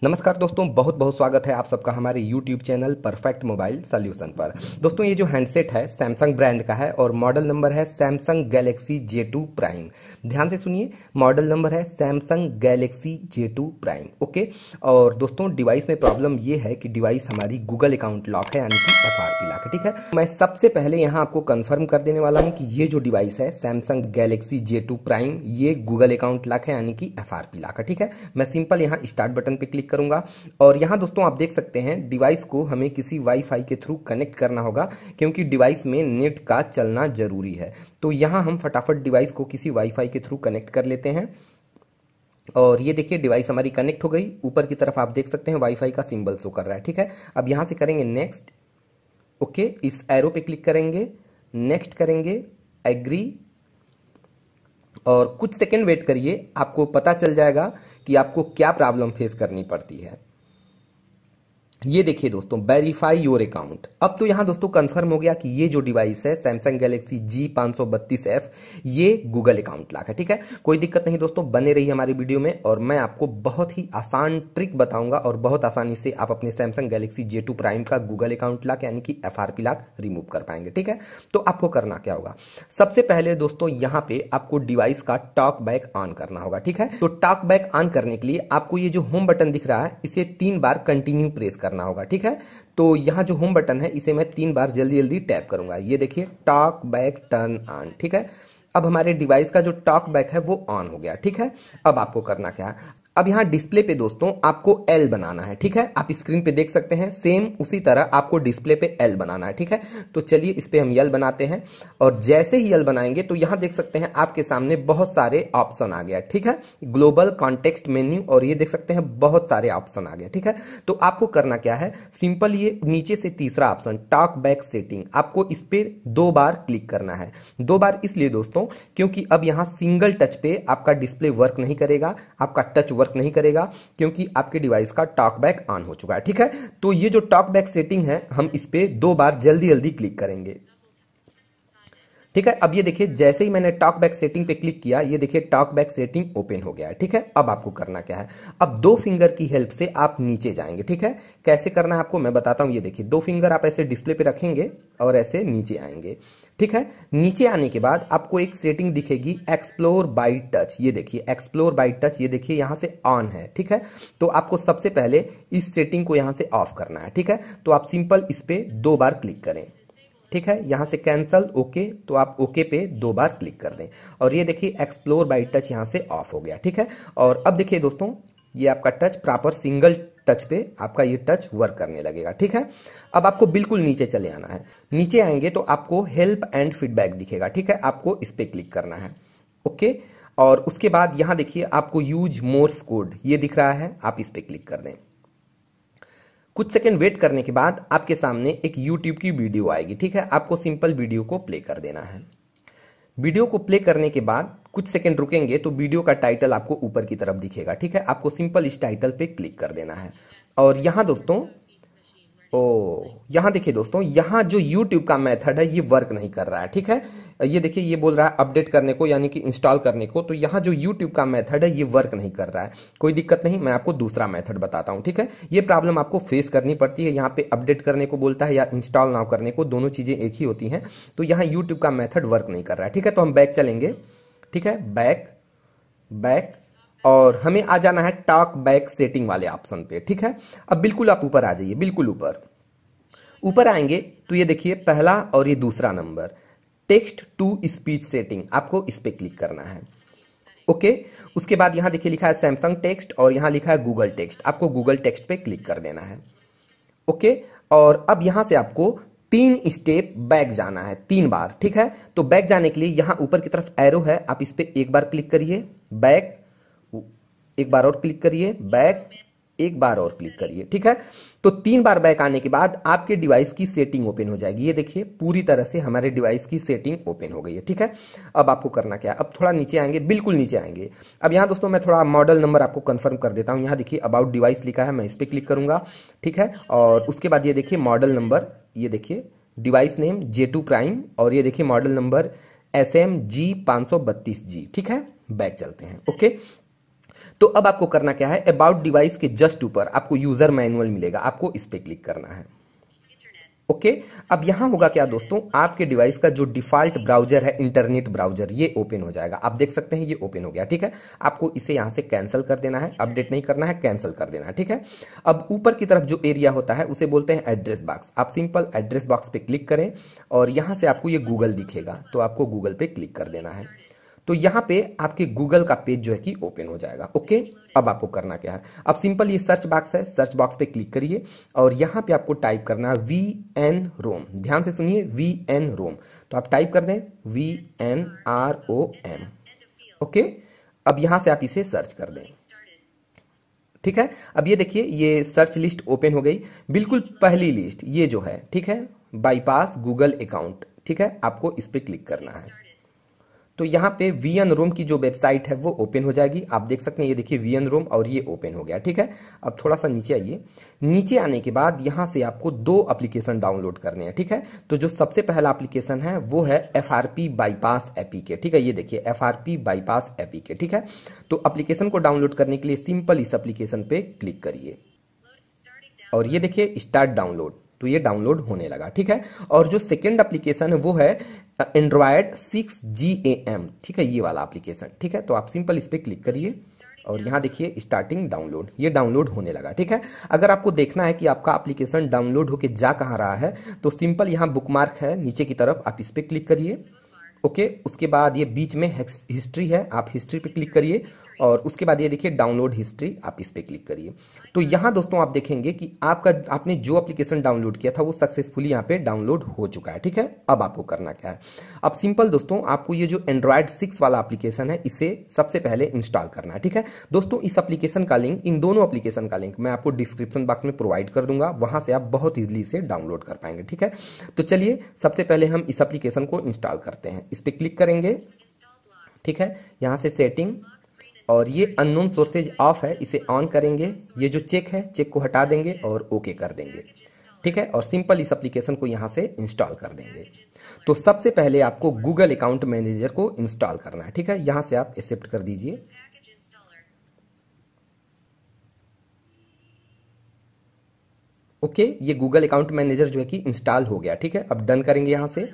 नमस्कार दोस्तों, बहुत बहुत स्वागत है आप सबका हमारे YouTube channel perfect mobile solution पर। दोस्तों ये जो हैंडसेट है सैमसंग ब्रांड का है और मॉडल नंबर है सैमसंग गैलेक्सी J2 प्राइम। ध्यान से सुनिए, मॉडल नंबर है Samsung Galaxy J2 prime. Okay. और दोस्तों डिवाइस में प्रॉब्लम ये है कि डिवाइस हमारी गूगल अकाउंट लॉक है, यानी कि FRP लॉक है। ठीक है, मैं सबसे पहले यहाँ आपको कंफर्म कर देने वाला हूँ कि ये जो डिवाइस है सैमसंग गैलेक्सी J2 प्राइम ये गूगल अकाउंट लॉक है, यानी कि FRP लॉक है। ठीक है, मैं सिंपल यहाँ स्टार्ट बटन पे क्लिक करूंगा और यहाँ दोस्तों आप देख सकते हैं डिवाइस को हमें किसी वाईफाई के थ्रू कनेक्ट करना होगा, क्योंकि डिवाइस में नेट का चलना जरूरी है। तो यहाँ हम फटाफट डिवाइस को किसी वाईफाई के थ्रू कनेक्ट कर लेते हैं और ये देखिए डिवाइस हमारी कनेक्ट हो गई। ऊपर की तरफ आप देख सकते हैं वाईफाई का सिंबल शो कर रहा है। ठीक है, अब यहाँ से करेंगे नेक्स्ट। ओके, इस एरो पे क्लिक करेंगे, नेक्स्ट करेंगे, एग्री और कुछ सेकंड वेट करिए, आपको पता चल जाएगा कि आपको क्या प्रॉब्लम फेस करनी पड़ती है। ये देखिए दोस्तों, वेरीफाई योर अकाउंट। अब तो यहाँ दोस्तों कंफर्म हो गया कि ये जो डिवाइस है सैमसंग गैलेक्सी G532F ये गूगल अकाउंट लॉक है। ठीक है, कोई दिक्कत नहीं दोस्तों, बने रहिए हमारी वीडियो में और मैं आपको बहुत ही आसान ट्रिक बताऊंगा और बहुत आसानी से आप अपने सैमसंग गैलेक्सी J2 प्राइम का गूगल अकाउंट लॉक यानी कि FRP लॉक रिमूव कर पाएंगे। ठीक है, तो आपको करना क्या होगा, सबसे पहले दोस्तों यहाँ पे आपको डिवाइस का टॉक बैक ऑन करना होगा। ठीक है, तो टॉक बैक ऑन करने के लिए आपको ये जो होम बटन दिख रहा है इसे 3 बार कंटिन्यू प्रेस करना होगा। ठीक है, तो यहाँ जो होम बटन है इसे मैं 3 बार जल्दी जल्दी टैप करूंगा। ये देखिए टॉक बैक टर्न ऑन। ठीक है, अब हमारे डिवाइस का जो टॉक बैक है वो ऑन हो गया। ठीक है, अब आपको करना क्या है, अब यहाँ डिस्प्ले पे दोस्तों आपको L बनाना है। ठीक है, आप स्क्रीन पे देख सकते हैं सेम उसी तरह आपको डिस्प्ले पे L बनाना है। ठीक है, तो चलिए इस पे हम L बनाते हैं और जैसे ही L बनाएंगे तो यहाँ देख सकते हैं आपके सामने बहुत सारे ऑप्शन आ गया। ठीक है, ग्लोबल कॉन्टेक्स्ट मेन्यू और ये देख सकते हैं बहुत सारे ऑप्शन आ गए। ठीक है, तो आपको करना क्या है, सिंपल ये नीचे से तीसरा ऑप्शन टॉक बैक सेटिंग, आपको इस पे 2 बार क्लिक करना है। 2 बार इसलिए दोस्तों क्योंकि अब यहाँ सिंगल टच पे आपका डिस्प्ले वर्क नहीं करेगा, आपका टच वर्क नहीं करेगा, क्योंकि आपके डिवाइस का टॉक बैक ऑन हो चुका है। ठीक है, तो ये जो टॉक बैक सेटिंग है हम इस पे 2 बार जल्दी जल्दी क्लिक करेंगे। ठीक है, अब ये देखिए जैसे ही मैंने टॉक बैक सेटिंग पे क्लिक किया ये देखिए टॉक बैक सेटिंग ओपन हो गया है। ठीक है, अब आपको करना क्या है, अब 2 फिंगर की हेल्प से आप नीचे जाएंगे। ठीक है, कैसे करना है आपको मैं बताता हूं। ये देखिए 2 फिंगर आप ऐसे डिस्प्ले पे रखेंगे और ऐसे नीचे आएंगे। ठीक है, नीचे आने के बाद आपको एक सेटिंग दिखेगी एक्सप्लोर बाय टच। ये देखिए एक्सप्लोर बाय टच, ये देखिए यहां से ऑन है। ठीक है, तो आपको सबसे पहले इस सेटिंग को यहां से ऑफ करना है। ठीक है, तो आप सिंपल इस पे 2 बार क्लिक करें। ठीक है, यहां से कैंसल ओके, तो आप ओके पे 2 बार क्लिक कर दें और ये देखिए एक्सप्लोर बाय टच यहां से ऑफ हो गया। ठीक है, और अब देखिए दोस्तों ये आपका टच प्रॉपर सिंगल टच पे आपका ये टच वर्क करने लगेगा। ठीक है, अब आपको बिल्कुल नीचे चले आना है। नीचे आएंगे तो आपको हेल्प एंड फीडबैक दिखेगा। ठीक है, आपको इस पे क्लिक करना है। ओके, और उसके बाद यहां देखिए आपको यूज मोर्स कोड ये दिख रहा है, आप इस पे क्लिक कर दें। कुछ सेकंड वेट करने के बाद आपके सामने एक YouTube की वीडियो आएगी। ठीक है, आपको सिंपल वीडियो को प्ले कर देना है। वीडियो को प्ले करने के बाद कुछ सेकंड रुकेंगे तो वीडियो का टाइटल आपको ऊपर की तरफ दिखेगा। ठीक है, आपको सिंपल इस टाइटल पे क्लिक कर देना है और यहां दोस्तों यहाँ देखिए दोस्तों, यहाँ जो YouTube का मेथड है ये वर्क नहीं कर रहा है। ठीक है, ये देखिए ये बोल रहा है अपडेट करने को यानी कि इंस्टॉल करने को, तो यहाँ जो YouTube का मेथड है ये वर्क नहीं कर रहा है। कोई दिक्कत नहीं, मैं आपको दूसरा मेथड बताता हूँ। ठीक है, ये प्रॉब्लम आपको फेस करनी पड़ती है, यहाँ पे अपडेट करने को बोलता है या इंस्टॉल नाउ करने को, दोनों चीजें एक ही होती हैं। तो यहाँ YouTube का मेथड वर्क नहीं कर रहा है। ठीक है, तो हम बैक चलेंगे। ठीक है, बैक बैक और हमें आ जाना है टॉक बैक सेटिंग वाले ऑप्शन पे। ठीक है, अब बिल्कुल आप ऊपर आ जाइए, बिल्कुल ऊपर आएंगे तो ये देखिए पहला और ये दूसरा number text to speech setting, आपको इस पे क्लिक करना है। ओके, उसके बाद यहां देखिए लिखा है सैमसंग टेक्स्ट और यहां लिखा है गूगल टेक्स्ट, आपको गूगल टेक्स्ट पे क्लिक कर देना है। ओके, और अब यहां से आपको 3 स्टेप बैक जाना है, 3 बार। ठीक है, तो बैक जाने के लिए यहां ऊपर की तरफ एरो है, आप इस पे 1 बार क्लिक करिए, बैक 1 बार और क्लिक करिए, बैक 1 बार और क्लिक करिए। ठीक है, तो 3 बार बैक आने के बाद आपके डिवाइस की सेटिंग ओपन हो जाएगी। ये देखिए पूरी तरह से हमारे डिवाइस की सेटिंग ओपन हो गई है। ठीक है, अब आपको करना क्या है, अब थोड़ा नीचे आएंगे, बिल्कुल नीचे आएंगे। अब यहाँ दोस्तों मैं थोड़ा मॉडल नंबर आपको कंफर्म कर देता हूँ। यहाँ देखिए अबाउट डिवाइस लिखा है, मैं इस पर क्लिक करूंगा। ठीक है, और उसके बाद ये देखिए मॉडल नंबर, ये देखिए डिवाइस नेम J2 प्राइम और ये देखिए मॉडल नंबर SMG532G। ठीक है, बैक चलते हैं। ओके, तो अब आपको करना क्या है, अबाउट डिवाइस के जस्ट ऊपर आपको यूजर मैनुअल मिलेगा, आपको इस पे क्लिक करना है। ओके, अब यहां होगा क्या दोस्तों, आपके डिवाइस का जो डिफॉल्ट ब्राउजर है इंटरनेट ब्राउजर, ये ओपन हो जाएगा। आप देख सकते हैं ये ओपन हो गया, ठीक है। आपको इसे यहां से कैंसिल कर देना है, अपडेट नहीं करना है, कैंसिल कर देना है, ठीक है। अब ऊपर की तरफ जो एरिया होता है उसे बोलते हैं एड्रेस बॉक्स। आप सिंपल एड्रेस बॉक्स पे क्लिक करें और यहां से आपको ये गूगल दिखेगा, तो आपको गूगल पे क्लिक कर देना है। तो यहाँ पे आपके गूगल का पेज जो है कि ओपन हो जाएगा। ओके, अब आपको करना क्या है, अब सिंपल ये सर्च बॉक्स है, सर्च बॉक्स पे क्लिक करिए और यहाँ पे आपको टाइप करना है VN-ROM। ध्यान से सुनिए, VN-ROM। तो आप टाइप कर दें VN-ROM। ओके, अब यहाँ से आप इसे सर्च कर दें, ठीक है। अब ये देखिए ये सर्च लिस्ट ओपन हो गई, बिल्कुल पहली लिस्ट ये जो है, ठीक है, बाईपास गूगल अकाउंट, ठीक है। आपको इस पे क्लिक करना है, तो यहाँ पे VN-ROM की जो वेबसाइट है वो ओपन हो जाएगी। आप देख सकते हैं ये देखिए VN-ROM और ये ओपन हो गया, ठीक है। अब थोड़ा सा नीचे आइए, नीचे आने के बाद यहाँ से आपको 2 एप्लीकेशन डाउनलोड करने हैं, ठीक है। तो जो सबसे पहला एप्लीकेशन है वो है FRP बाईपास APK, ठीक है। ये देखिए FRP बाईपास APK, ठीक है। तो एप्लीकेशन को डाउनलोड करने के लिए सिंपल इस एप्लीकेशन पे क्लिक करिए और ये देखिए स्टार्ट डाउनलोड, तो ये डाउनलोड होने लगा, ठीक है। और जो सेकेंड एप्लीकेशन है वो है एंड्रॉयड 6GAM, ठीक है, ये वाला एप्लीकेशन, ठीक है। तो आप सिंपल इस पे क्लिक करिए और यहाँ देखिए स्टार्टिंग डाउनलोड, ये डाउनलोड होने लगा, ठीक है। अगर आपको देखना है कि आपका एप्लीकेशन डाउनलोड होके जा कहाँ रहा है, तो सिंपल यहाँ बुकमार्क है नीचे की तरफ, आप इस पे क्लिक करिए। ओके, उसके बाद ये बीच में हिस्ट्री है, आप हिस्ट्री पे क्लिक करिए और उसके बाद ये देखिए डाउनलोड हिस्ट्री, आप इस पे क्लिक करिए। तो यहाँ दोस्तों आप देखेंगे कि आपने जो एप्लीकेशन डाउनलोड किया था वो सक्सेसफुली यहाँ पे डाउनलोड हो चुका है, ठीक है। अब आपको करना क्या है, अब सिंपल दोस्तों आपको ये जो एंड्रॉयड 6 वाला एप्लीकेशन है इसे सबसे पहले इंस्टॉल करना है, ठीक है। दोस्तों इस एप्लीकेशन का लिंक, इन दोनों एप्लीकेशन का लिंक मैं आपको डिस्क्रिप्शन बॉक्स में प्रोवाइड कर दूंगा, वहां से आप बहुत ईजिली इसे डाउनलोड कर पाएंगे, ठीक है। तो चलिए सबसे पहले हम इस एप्लीकेशन को इंस्टॉल करते हैं। इस पे क्लिक करेंगे, ठीक है, यहाँ से सेटिंग और ये अननोन सोर्सेज ऑफ है, इसे ऑन करेंगे। ये जो चेक है, चेक को हटा देंगे और ओके कर देंगे, ठीक है। और सिंपल इस एप्लीकेशन को यहाँ से इंस्टॉल कर देंगे। तो सबसे पहले आपको गूगल अकाउंट मैनेजर को इंस्टॉल करना है, ठीक है। यहाँ से आप एक्सेप्ट कर दीजिए। ओके, ये गूगल अकाउंट मैनेजर जो है कि इंस्टॉल हो गया, ठीक है। अब डन करेंगे यहाँ से।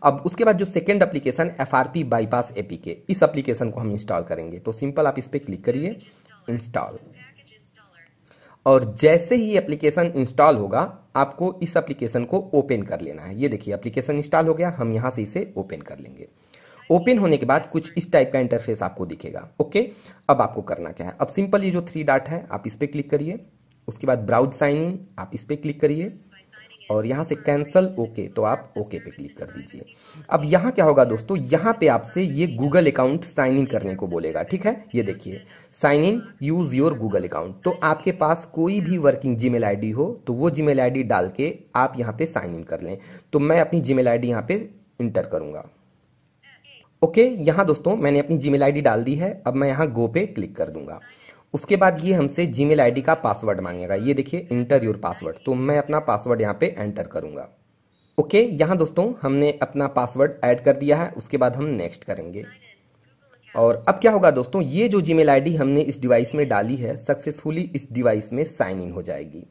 अब उसके बाद जो second application FRP bypass APK, इस एप्लीकेशन को हम इंस्टॉल करेंगे। तो सिंपल आप इस पे क्लिक करिए, इंस्टॉल, और जैसे ही एप्लीकेशन इंस्टॉल होगा आपको इस एप्लीकेशन को ओपन कर लेना है। ये देखिए एप्लीकेशन इंस्टॉल हो गया, हम यहाँ से इसे ओपन कर लेंगे। ओपन होने के बाद कुछ इस टाइप का इंटरफेस आपको दिखेगा। ओके, अब आपको करना क्या है, अब सिंपल ये जो 3 डॉट है आप इस पे क्लिक करिए, उसके बाद ब्राउज साइन इन, आप इस पे क्लिक करिए और यहाँ से कैंसल ओके, तो आप ओके पे क्लिक कर दीजिए। अब यहाँ क्या होगा दोस्तों, यहाँ पे आपसे ये गूगल अकाउंट साइन इन करने को बोलेगा, ठीक है। ये देखिए sign in use your Google account, तो आपके पास कोई भी वर्किंग जीमेल आईडी हो तो वो जीमेल आईडी डाल के आप यहाँ पे साइन इन कर लें। तो मैं अपनी जीमेल आईडी यहाँ पे इंटर करूंगा। ओके, यहाँ दोस्तों मैंने अपनी जीमेल आईडी डाल दी है। अब मैं यहाँ गो पे क्लिक कर दूंगा। उसके बाद ये हमसे जीमेल आईडी का पासवर्ड मांगेगा, ये देखिए इंटर योर पासवर्ड, तो मैं अपना पासवर्ड यहाँ पे एंटर करूंगा। ओके, यहाँ दोस्तों हमने अपना पासवर्ड ऐड कर दिया है। उसके बाद हम नेक्स्ट करेंगे और अब क्या होगा दोस्तों, ये जो जीमेल आईडी हमने इस डिवाइस में डाली है सक्सेसफुली इस डिवाइस में साइन इन हो जाएगी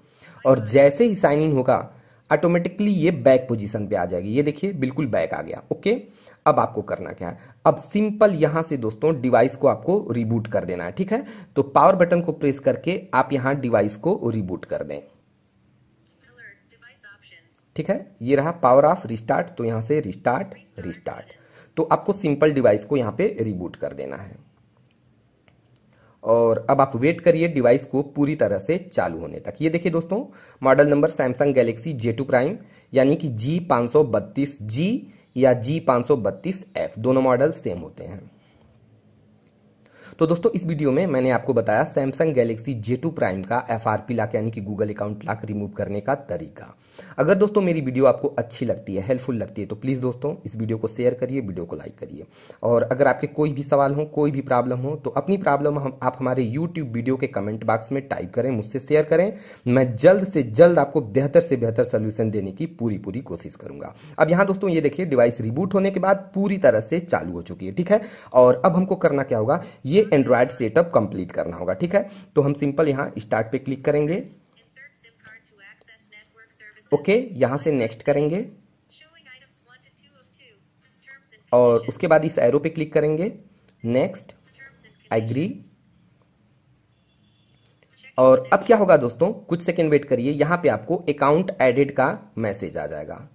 और जैसे ही साइन इन होगा ऑटोमेटिकली ये बैक पोजीशन पे आ जाएगी। ये देखिए बिल्कुल बैक आ गया। ओके, अब आपको करना क्या है, अब सिंपल यहां से दोस्तों डिवाइस को आपको रिबूट कर देना है, ठीक है। तो पावर बटन को प्रेस करके आप यहां डिवाइस को रिबूट कर दें, ठीक है। ये रहा पावर ऑफ रिस्टार्ट, तो यहां से रिस्टार्ट रिस्टार्ट, तो आपको सिंपल डिवाइस को यहां पे रिबूट कर देना है और अब आप वेट करिए डिवाइस को पूरी तरह से चालू होने तक। ये देखिए दोस्तों model number Samsung Galaxy J2 prime यानी कि G532G या G532F, दोनों मॉडल सेम होते हैं। तो दोस्तों इस वीडियो में मैंने आपको बताया सैमसंग गैलेक्सी J2 प्राइम का FRP लॉक यानी कि गूगल अकाउंट लॉक रिमूव करने का तरीका। अगर दोस्तों मेरी वीडियो आपको अच्छी लगती है, हेल्पफुल लगती है, तो प्लीज़ दोस्तों इस वीडियो को शेयर करिए, वीडियो को लाइक करिए और अगर आपके कोई भी सवाल हो, कोई भी प्रॉब्लम हो तो अपनी प्रॉब्लम आप हमारे YouTube वीडियो के कमेंट बॉक्स में टाइप करें, मुझसे शेयर करें। मैं जल्द से जल्द आपको बेहतर से बेहतर सोल्यूशन देने की पूरी कोशिश करूंगा। अब यहाँ दोस्तों ये देखिए डिवाइस रिबूट होने के बाद पूरी तरह से चालू हो चुकी है, ठीक है। और अब हमको करना क्या होगा, ये ये एंड्रॉयड सेटअप कंप्लीट करना होगा। ठीक है, तो हम सिंपल यहाँ स्टार्ट पे क्लिक करेंगे, ओके, यहाँ से नेक्स्ट करेंगे और उसके बाद इस एरो पे क्लिक करेंगे, नेक्स्ट, एग्री। और अब क्या होगा दोस्तों, कुछ सेकंड वेट करिए, यहां पे आपको अकाउंट एडेड का मैसेज आ जाएगा।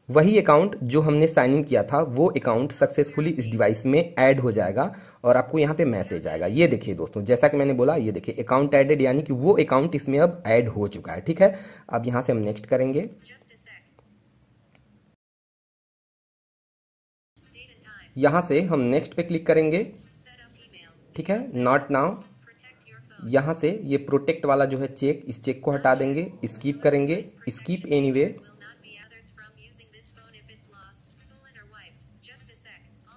वही अकाउंट जो हमने साइन इन किया था वो अकाउंट सक्सेसफुली इस डिवाइस में ऐड हो जाएगा और आपको यहाँ पे मैसेज आएगा। ये देखिए दोस्तों, जैसा कि मैंने बोला, ये देखिए अकाउंट एडेड, यानी कि वो अकाउंट इसमें अब ऐड हो चुका है। ठीक है, अब यहाँ से हम नेक्स्ट करेंगे, यहाँ से हम नेक्स्ट पे क्लिक करेंगे। ठीक है, नॉट नाउ, यहाँ से ये प्रोटेक्ट वाला जो है चेक, इस चेक को हटा देंगे, स्किप करेंगे, स्किप एनीवे,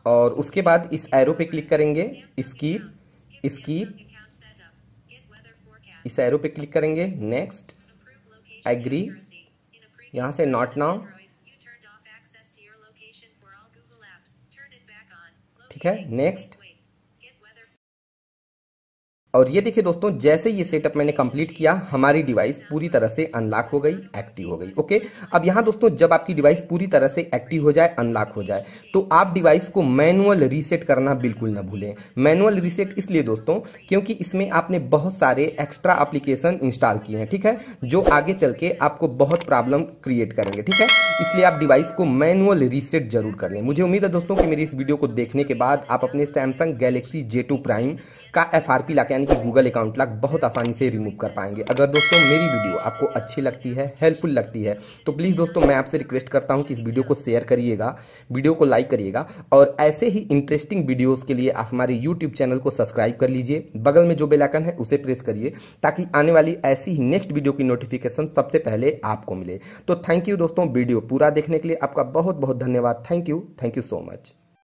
और उसके बाद इस एरो पे क्लिक करेंगे, स्किप, स्किप, इस एरो पे क्लिक करेंगे, नेक्स्ट, एग्री, यहाँ से नॉट नाउ। ठीक है, नेक्स्ट। और ये देखिए दोस्तों, जैसे ये सेटअप मैंने कंप्लीट किया, हमारी डिवाइस पूरी तरह से अनलॉक हो गई, एक्टिव हो गई। ओके, अब यहाँ दोस्तों, जब आपकी डिवाइस पूरी तरह से एक्टिव हो जाए, अनलॉक हो जाए, तो आप डिवाइस को मैनुअल रीसेट करना बिल्कुल ना भूलें। मैनुअल रीसेट इसलिए दोस्तों, क्योंकि इसमें आपने बहुत सारे एक्स्ट्रा एप्लीकेशन इंस्टॉल किए हैं, ठीक है, जो आगे चल के आपको बहुत प्रॉब्लम क्रिएट करेंगे। ठीक है, इसलिए आप डिवाइस को मैनुअल रीसेट जरूर कर लें। मुझे उम्मीद है दोस्तों कि मेरी इस वीडियो को देखने के बाद आप अपने सैमसंग गैलेक्सी J2 प्राइम का FRP लॉक यानी कि गूगल अकाउंट लॉक बहुत आसानी से रिमूव कर पाएंगे। अगर दोस्तों मेरी वीडियो आपको अच्छी लगती है, हेल्पफुल लगती है, तो प्लीज़ दोस्तों मैं आपसे रिक्वेस्ट करता हूं कि इस वीडियो को शेयर करिएगा, वीडियो को लाइक करिएगा, और ऐसे ही इंटरेस्टिंग वीडियोस के लिए आप हमारे यूट्यूब चैनल को सब्सक्राइब कर लीजिए। बगल में जो बेल आइकन है उसे प्रेस करिए, ताकि आने वाली ऐसी ही नेक्स्ट वीडियो की नोटिफिकेशन सबसे पहले आपको मिले। तो थैंक यू दोस्तों, वीडियो पूरा देखने के लिए आपका बहुत बहुत धन्यवाद। Thank you so much.